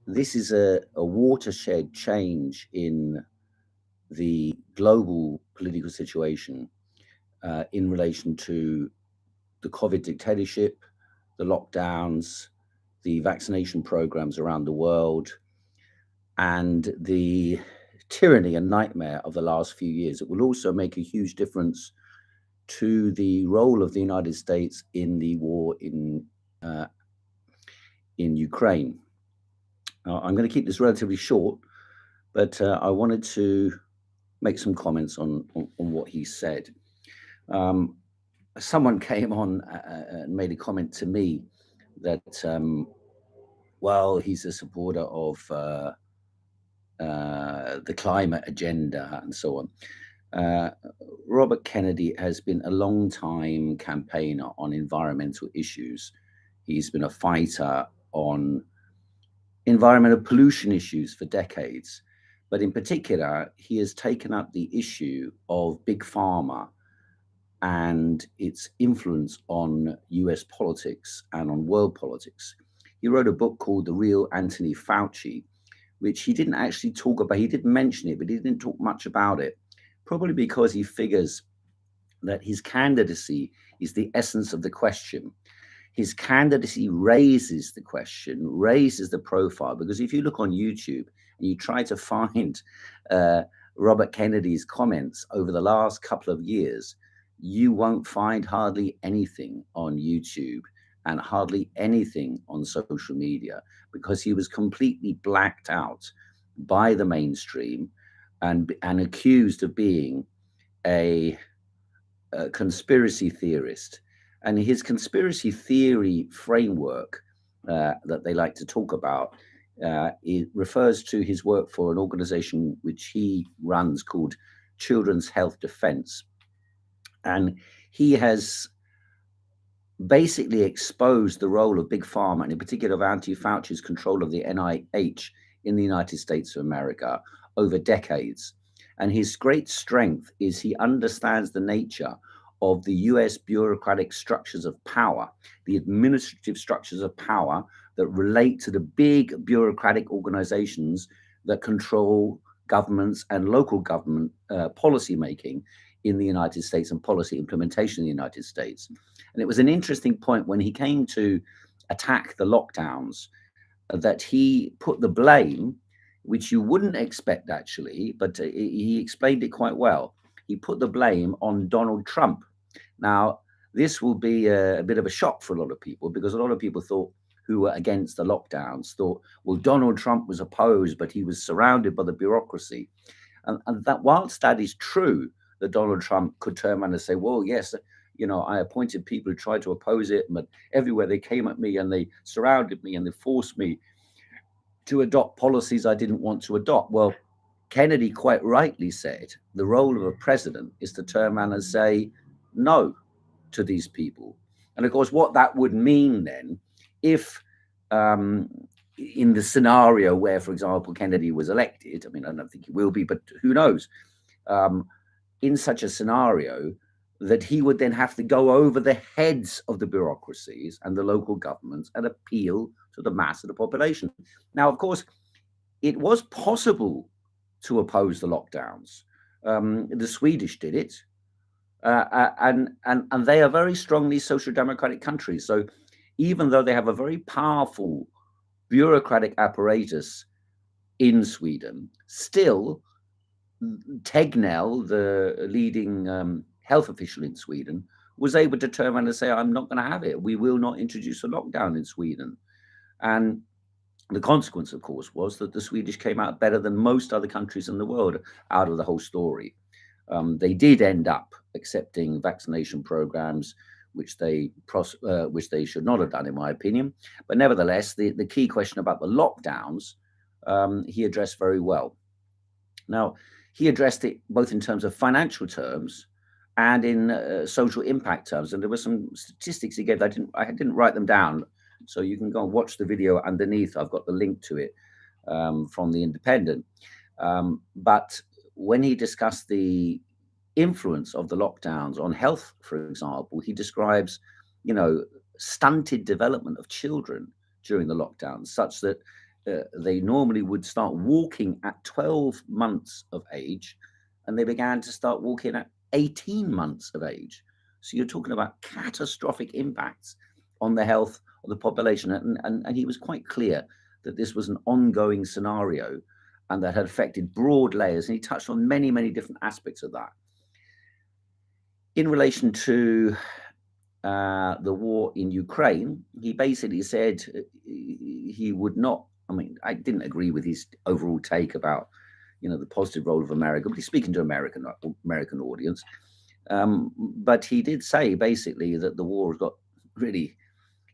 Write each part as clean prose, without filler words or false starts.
this is a watershed change in the global political situation in relation to the COVID dictatorship, the lockdowns, the vaccination programs around the world, and the tyranny and nightmare of the last few years. It will also make a huge difference to the role of the United States in the war uh, in Ukraine. I'm going to keep this relatively short, but I wanted to make some comments on what he said. Um, Someone came on and made a comment to me that, well, he's a supporter of the climate agenda and so on. Uh, Robert Kennedy has been a long time campaigner on environmental issues. He's been a fighter on environmental pollution issues for decades. But in particular, he has taken up the issue of big pharma and its influence on US politics and on world politics. He wrote a book called The Real Anthony Fauci, which he didn't actually talk about. He did mention it, but he didn't talk much about it, probably because he figures that his candidacy is the essence of the question. His candidacy raises the question, raises the profile, because if you look on YouTube and you try to find uh, Robert Kennedy's comments over the last couple of years, you won't find hardly anything on YouTube and hardly anything on social media because he was completely blacked out by the mainstream and accused of being a conspiracy theorist. And his conspiracy theory framework that they like to talk about, it refers to his work for an organization which he runs called Children's Health Defense. And he has basically exposed the role of big pharma, and in particular of Anthony Fauci's control of the NIH in the United States of America over decades. And his great strength is he understands the nature of the US bureaucratic structures of power, the administrative structures of power that relate to the big bureaucratic organizations that control governments and local government policy making in the United States and policy implementation in the United States. And it was an interesting point when he came to attack the lockdowns that he put the blame, which you wouldn't expect actually, but he explained it quite well. He put the blame on Donald Trump. Now, this will be a bit of a shock for a lot of people because a lot of people thought, who were against the lockdowns, thought, well, Donald Trump was opposed, but he was surrounded by the bureaucracy. And that whilst that is true, that Donald Trump could turn around and say, well, yes, I appointed people who tried to oppose it, but everywhere they came at me and they surrounded me and they forced me to adopt policies I didn't want to adopt. Well, Kennedy quite rightly said the role of a president is to turn around and say no to these people. And of course, what that would mean then, if in the scenario where, for example, Kennedy was elected, I mean, I don't think he will be, but who knows, in such a scenario, that he would then have to go over the heads of the bureaucracies and the local governments and appeal to the mass of the population. Now, of course, it was possible to oppose the lockdowns. The Swedish did it, and they are very strongly social democratic countries. So even though they have a very powerful bureaucratic apparatus in Sweden, still Tegnell, the leading health official in Sweden, was able to turn around and say, I'm not going to have it. We will not introduce a lockdown in Sweden. And the consequence, of course, was that the Swedish came out better than most other countries in the world out of the whole story. They did end up accepting vaccination programs, which they should not have done, in my opinion. But nevertheless, the key question about the lockdowns, he addressed very well. Now, he addressed it both in terms of financial terms and in social impact terms. And there were some statistics he gave. I didn't write them down, so you can go and watch the video underneath. I've got the link to it from the Independent. But when he discussed the influence of the lockdowns on health, for example, he describes, stunted development of children during the lockdowns, such that they normally would start walking at 12 months of age, and they began to start walking at 18 months of age. So you're talking about catastrophic impacts on the health of the population. And he was quite clear that this was an ongoing scenario and that had affected broad layers. And he touched on many, many different aspects of that. In relation to the war in Ukraine, he basically said he would not. I mean, I didn't agree with his overall take about, the positive role of America, but he's speaking to American audience. But he did say basically that the war has got really,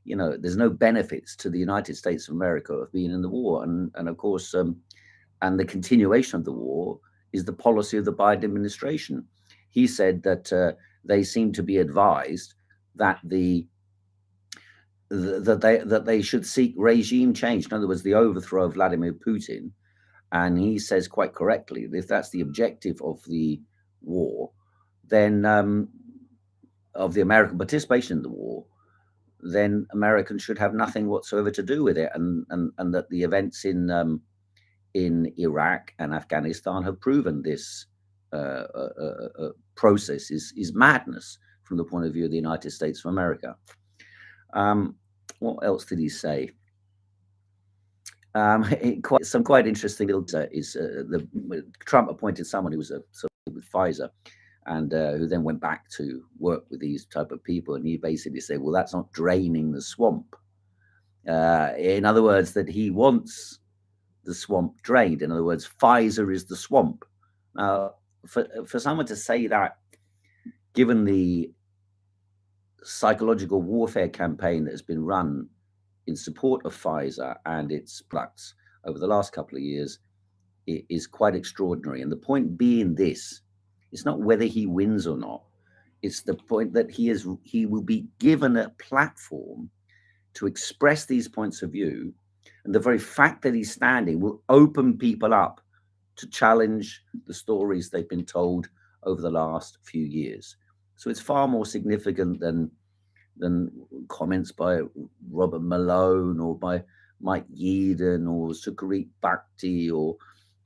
there's no benefits to the United States of America of being in the war, and of course, and the continuation of the war is the policy of the Biden administration. He said that they seem to be advised that that they should seek regime change. In other words, the overthrow of Vladimir Putin. And he says quite correctly, if that's the objective of the war, then of the American participation in the war, then Americans should have nothing whatsoever to do with it, and that the events in Iraq and Afghanistan have proven this process is madness from the point of view of the United States of America. What else did he say? Quite interesting is the Trump appointed someone who was with Pfizer, and who then went back to work with these type of people, and he basically said, well, that's not draining the swamp. In other words, that he wants the swamp drained. In other words, Pfizer is the swamp. Now, for someone to say that, given the psychological warfare campaign that has been run in support of Pfizer and its products over the last couple of years, it is quite extraordinary. And the point being this, it's not whether he wins or not. It's the point that he will be given a platform to express these points of view. And the very fact that he's standing will open people up to challenge the stories they've been told over the last few years. So it's far more significant than comments by Robert Malone or by Mike Yeadon or Sucharit Bhakti or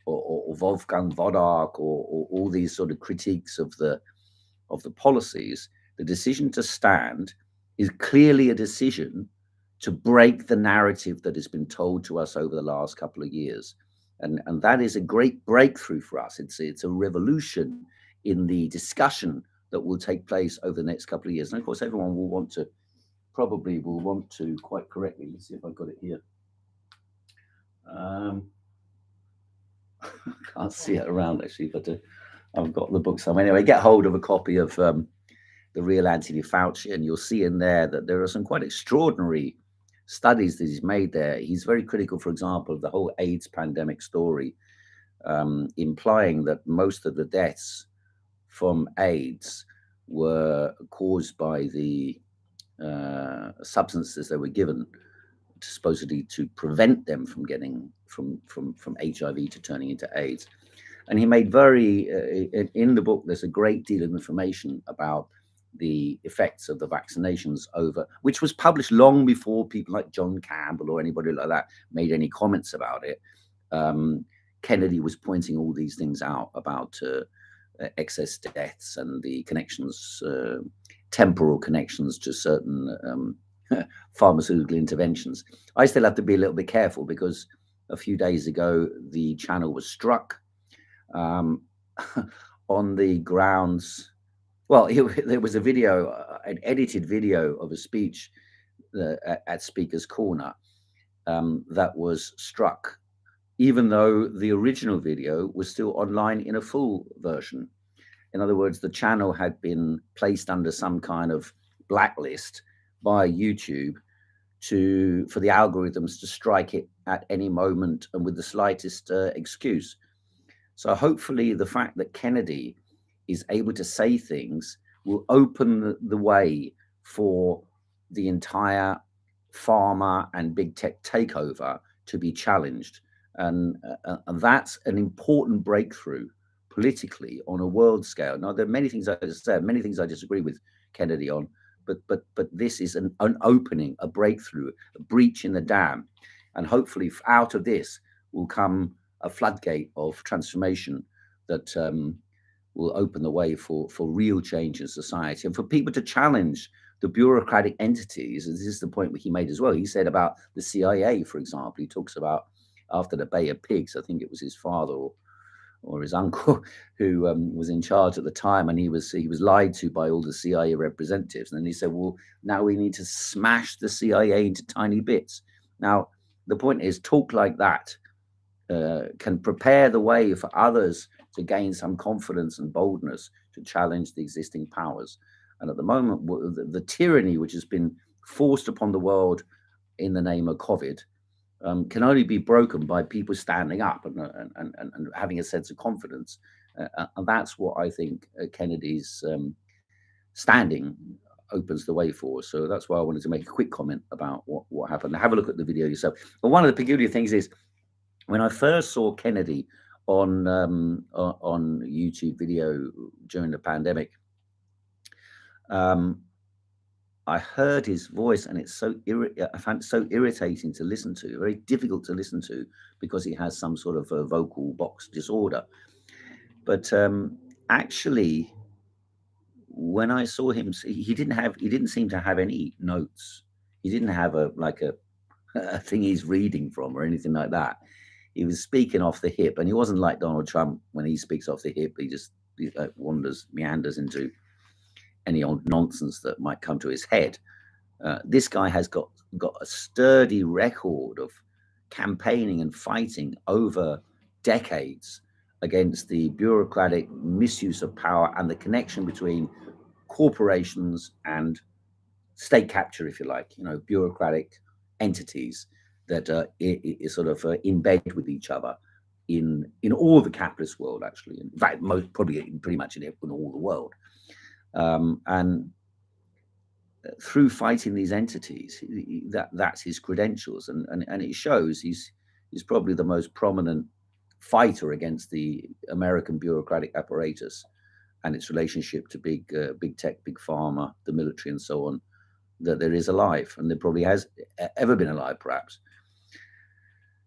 Wolfgang Wodark or all these sort of critiques of the policies. The decision to stand is clearly a decision to break the narrative that has been told to us over the last couple of years. And that is a great breakthrough for us. It's a revolution in the discussion that will take place over the next couple of years. And of course, everyone will probably want to quite correctly. Let's see if I've got it here. I can't see it around actually, but I've got the book somewhere. Anyway, get hold of a copy of The Real Anthony Fauci, and you'll see in there that there are some quite extraordinary studies that he's made there. He's very critical, for example, of the whole AIDS pandemic story, implying that most of the deaths from AIDS were caused by the substances they were given, supposedly to prevent them from getting from HIV to turning into AIDS. And he made in the book, there's a great deal of information about the effects of the vaccinations which was published long before people like John Campbell or anybody like that made any comments about it. Kennedy was pointing all these things out about excess deaths and the connections, temporal connections to certain pharmaceutical interventions. I still have to be a little bit careful because a few days ago, the channel was struck on the grounds. Well, there was a video, an edited video of a speech at Speaker's Corner that was struck, even though the original video was still online in a full version. In other words, the channel had been placed under some kind of blacklist by YouTube for the algorithms to strike it at any moment and with the slightest excuse. So hopefully the fact that Kennedy is able to say things will open the way for the entire pharma and big tech takeover to be challenged. And that's an important breakthrough politically on a world scale. Now, there are many things I just said, many things I disagree with Kennedy on, but this is an opening, a breakthrough, a breach in the dam. And hopefully out of this will come a floodgate of transformation that will open the way for real change in society and for people to challenge the bureaucratic entities. And this is the point he made as well. He said about the CIA, for example. He talks about after the Bay of Pigs, I think it was his father or his uncle who was in charge at the time, and he was lied to by all the CIA representatives. And then he said, well, now we need to smash the CIA into tiny bits. Now, the point is, talk like that can prepare the way for others to gain some confidence and boldness to challenge the existing powers. And at the moment, the tyranny which has been forced upon the world in the name of COVID can only be broken by people standing up and having a sense of confidence. And that's what I think Kennedy's standing opens the way for. So that's why I wanted to make a quick comment about what happened. Have a look at the video yourself. But one of the peculiar things is, when I first saw Kennedy on YouTube video during the pandemic, I heard his voice, and it's I found it so irritating to listen to, very difficult to listen to, because he has some sort of a vocal box disorder. But actually, when I saw him, he didn't seem to have any notes. He didn't have a thing he's reading from or anything like that. He was speaking off the hip, and he wasn't like Donald Trump when he speaks off the hip. He just meanders into any old nonsense that might come to his head. This guy has got a sturdy record of campaigning and fighting over decades against the bureaucratic misuse of power and the connection between corporations and state capture, if you like, bureaucratic entities that sort of in bed with each other in all the capitalist world, actually. In fact, pretty much in all the world. And through fighting these entities, that's his credentials, and it shows he's probably the most prominent fighter against the American bureaucratic apparatus and its relationship to big tech, big pharma, the military, and so on, that there is alive, and there probably has ever been alive, perhaps.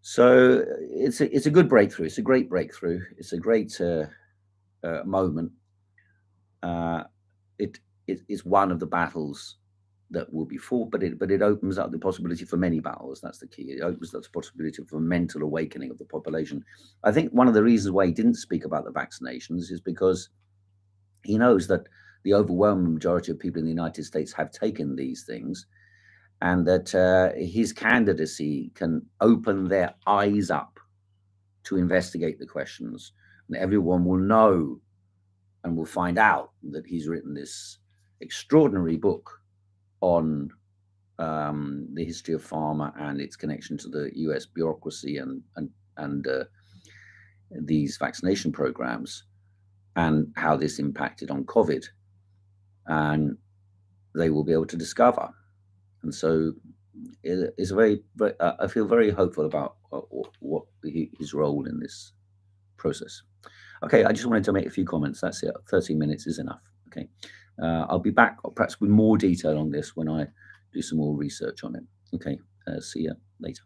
So it's a good breakthrough. It's a great breakthrough. It's a great moment. It's one of the battles that will be fought, but it opens up the possibility for many battles. That's the key. It opens up the possibility for mental awakening of the population. I think one of the reasons why he didn't speak about the vaccinations is because he knows that the overwhelming majority of people in the United States have taken these things, and that his candidacy can open their eyes up to investigate the questions, and everyone will know and will find out that he's written this extraordinary book on the history of pharma and its connection to the US bureaucracy and these vaccination programs, and how this impacted on COVID, and they will be able to discover. And so it's I feel very hopeful about what his role in this process. Okay, I just wanted to make a few comments. That's it. 13 minutes is enough. Okay, I'll be back perhaps with more detail on this when I do some more research on it. Okay, see you later.